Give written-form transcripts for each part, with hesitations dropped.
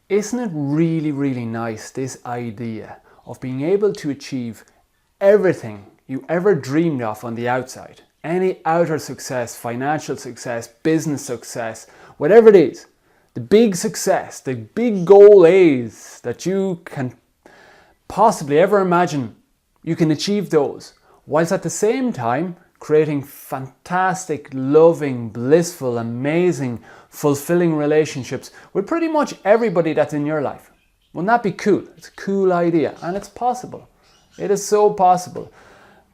Isn't it really, really nice, this idea of being able to achieve everything you ever dreamed of on the outside? Any outer success, financial success, business success, whatever it is, the big success, the big goal is that you can possibly ever imagine, you can achieve those, whilst at the same time creating fantastic, loving, blissful, amazing, fulfilling relationships with pretty much everybody that's in your life. Wouldn't that be cool? It's a cool idea, and it's possible. It is so possible.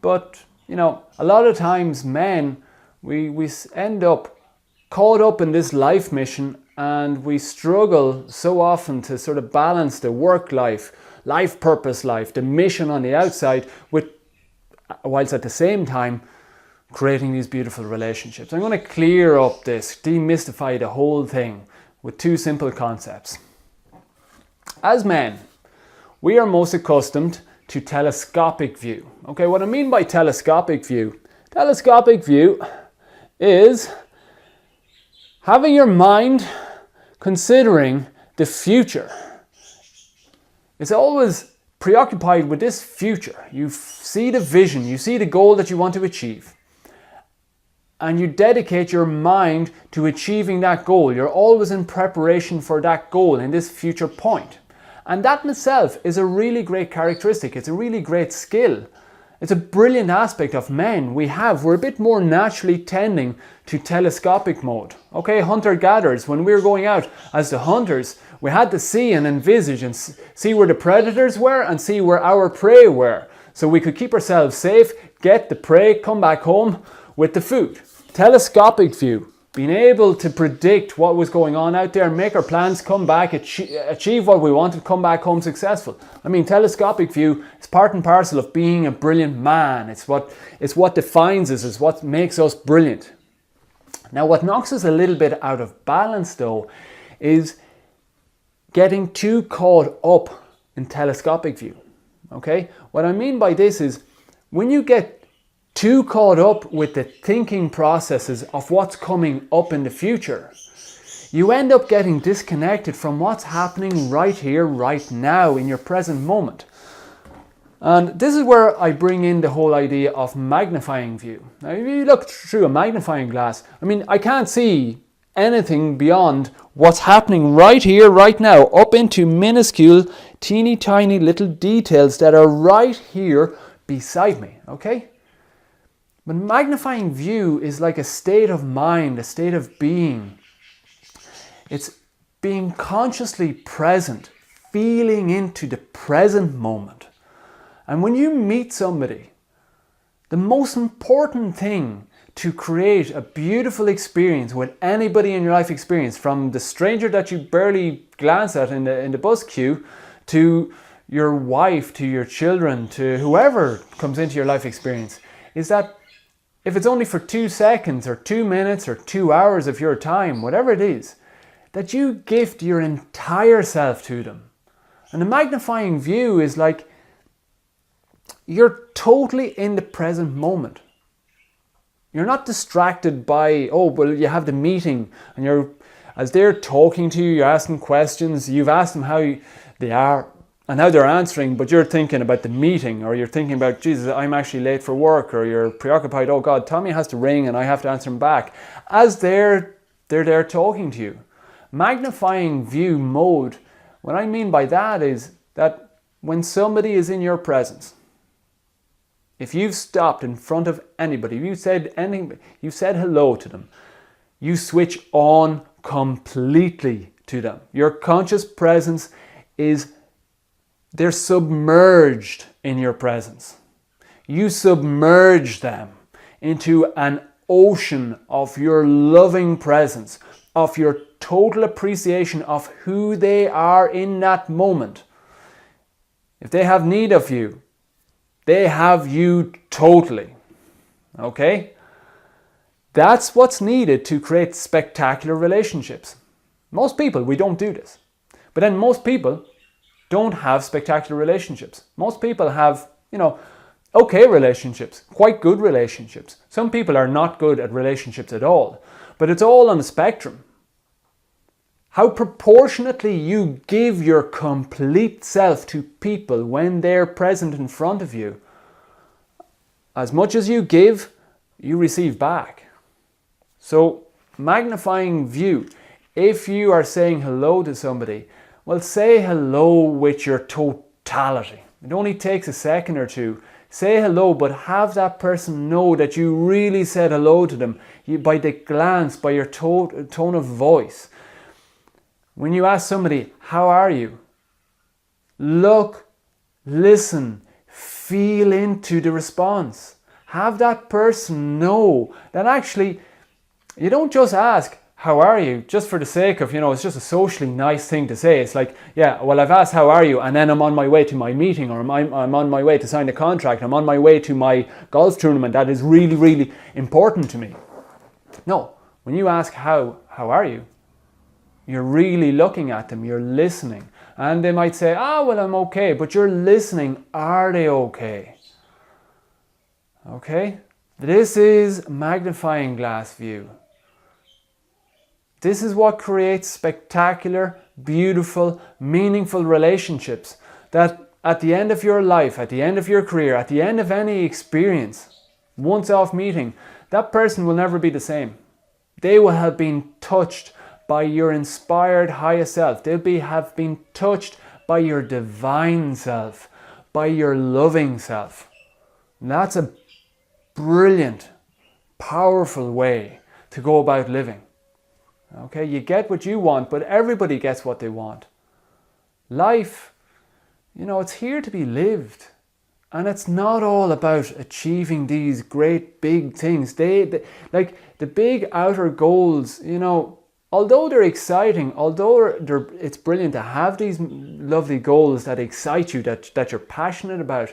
But, you know, a lot of times men, we end up caught up in this life mission, and we struggle so often to sort of balance the work life, life purpose life, the mission on the outside, with, whilst at the same time creating these beautiful relationships. I'm going to clear up this, demystify the whole thing with two simple concepts. As men, we are most accustomed to telescopic view. Okay, what I mean by telescopic view is having your mind considering the future. It's always preoccupied with this future. You see the vision, you see the goal that you want to achieve, and you dedicate your mind to achieving that goal. You're always in preparation for that goal in this future point. And that in itself is a really great characteristic. It's a really great skill. It's a brilliant aspect of men we have. We're a bit more naturally tending to telescopic mode. Okay, hunter-gatherers, when we were going out as the hunters, we had to see and envisage and see where the predators were and see where our prey were. So we could keep ourselves safe, get the prey, come back home with the food. Telescopic view, being able to predict what was going on out there, make our plans, come back, achieve what we wanted, come back home successful. I mean, telescopic view is part and parcel of being a brilliant man. It's what defines us, it's what makes us brilliant. Now, what knocks us a little bit out of balance though is getting too caught up in telescopic view. Okay? What I mean by this is when you get too caught up with the thinking processes of what's coming up in the future, you end up getting disconnected from what's happening right here, right now, in your present moment. And this is where I bring in the whole idea of magnifying view. Now, if you look through a magnifying glass, I mean, I can't see anything beyond what's happening right here, right now, up into minuscule, teeny tiny little details that are right here beside me, okay? But magnifying view is like a state of mind, a state of being. It's being consciously present, feeling into the present moment. And when you meet somebody, the most important thing to create a beautiful experience with anybody in your life experience, from the stranger that you barely glance at in the bus queue, to your wife, to your children, to whoever comes into your life experience, is that if it's only for 2 seconds or 2 minutes or 2 hours of your time, whatever it is, that you gift your entire self to them. And the magnifying view is like you're totally in the present moment. You're not distracted by, oh, well, you have the meeting and as they're talking to you, you're asking questions, you've asked them how they are and how they're answering, but you're thinking about the meeting, or you're thinking about, Jesus, I'm actually late for work, or you're preoccupied, oh God, Tommy has to ring and I have to answer him back, as they're there talking to you. Magnifying view mode, what I mean by that is that when somebody is in your presence, if you've stopped in front of anybody, you said anything, you said hello to them, you switch on completely to them. Your conscious presence they're submerged in your presence. You submerge them into an ocean of your loving presence, of your total appreciation of who they are in that moment. If they have need of you, they have you totally. Okay? That's what's needed to create spectacular relationships. Most people, we don't do this. But then most people don't have spectacular relationships. Most people have, okay relationships, quite good relationships. Some people are not good at relationships at all, but it's all on a spectrum. how proportionately you give your complete self to people when they're present in front of you. As much as you give, you receive back. So, magnifying view. If you are saying hello to somebody, well, say hello with your totality. It only takes a second or two. Say hello, but have that person know that you really said hello to them by the glance, by your tone of voice. When you ask somebody, how are you? Look, listen, feel into the response. Have that person know that actually you don't just ask, how are you? Just for the sake of, it's just a socially nice thing to say. It's like, yeah, well, I've asked how are you, and then I'm on my way to my meeting, or I'm on my way to sign a contract, I'm on my way to my golf tournament that is really, really important to me. No, when you ask how are you, you're really looking at them, you're listening. And they might say, well, I'm okay, but you're listening, are they okay? Okay? This is magnifying glass view. This is what creates spectacular, beautiful, meaningful relationships that at the end of your life, at the end of your career, at the end of any experience, once off meeting, that person will never be the same. They will have been touched by your inspired higher self. They'll have been touched by your divine self, by your loving self. And that's a brilliant, powerful way to go about living. Okay, you get what you want, but everybody gets what they want. Life, it's here to be lived. And it's not all about achieving these great big things. Like the big outer goals, although they're exciting, although it's brilliant to have these lovely goals that excite you, that you're passionate about,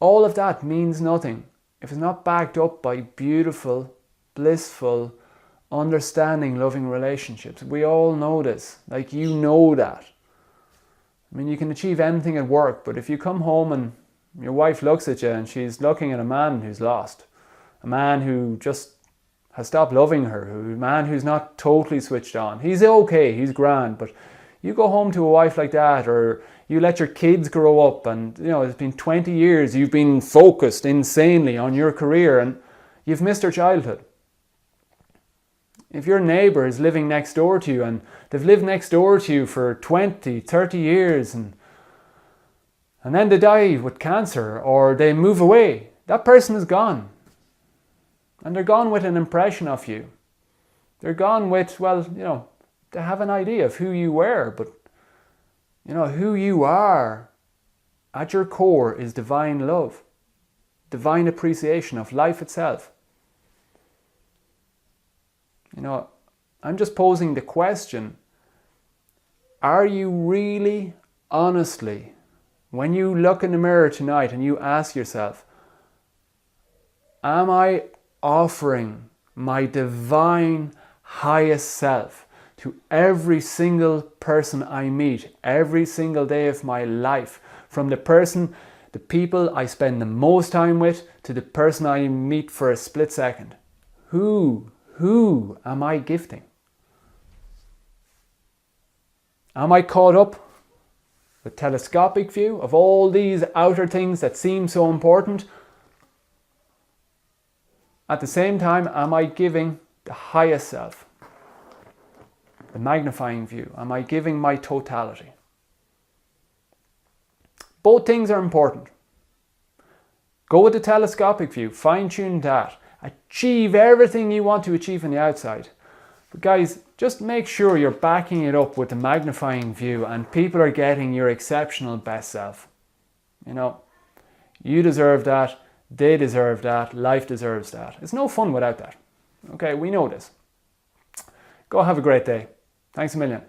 all of that means nothing if it's not backed up by beautiful, blissful, understanding, loving relationships. We all know this. Like, you know that. I mean, you can achieve anything at work, but if you come home and your wife looks at you and she's looking at a man who's lost, a man who just has stopped loving her, a man who's not totally switched on. He's okay, he's grand, but you go home to a wife like that, or you let your kids grow up and, it's been 20 years, you've been focused insanely on your career and you've missed her childhood. If your neighbour is living next door to you and they've lived next door to you for 20, 30 years and then they die with cancer or they move away, that person is gone. And they're gone with an impression of you. They're gone with, they have an idea of who you were, but, who you are at your core is divine love, divine appreciation of life itself. I'm just posing the question, are you really, honestly, when you look in the mirror tonight and you ask yourself, am I offering my divine highest self to every single person I meet, every single day of my life, from the people I spend the most time with to the person I meet for a split second? Who am I gifting? Am I caught up with telescopic view of all these outer things that seem so important? At the same time, am I giving the highest self, the magnifying view? Am I giving my totality? Both things are important. Go with the telescopic view, fine-tune that, achieve everything you want to achieve on the outside. But guys, just make sure you're backing it up with the magnifying view and people are getting your exceptional best self. You deserve that. They deserve that. Life deserves that. It's no fun without that. Okay, we know this. Go have a great day. Thanks a million.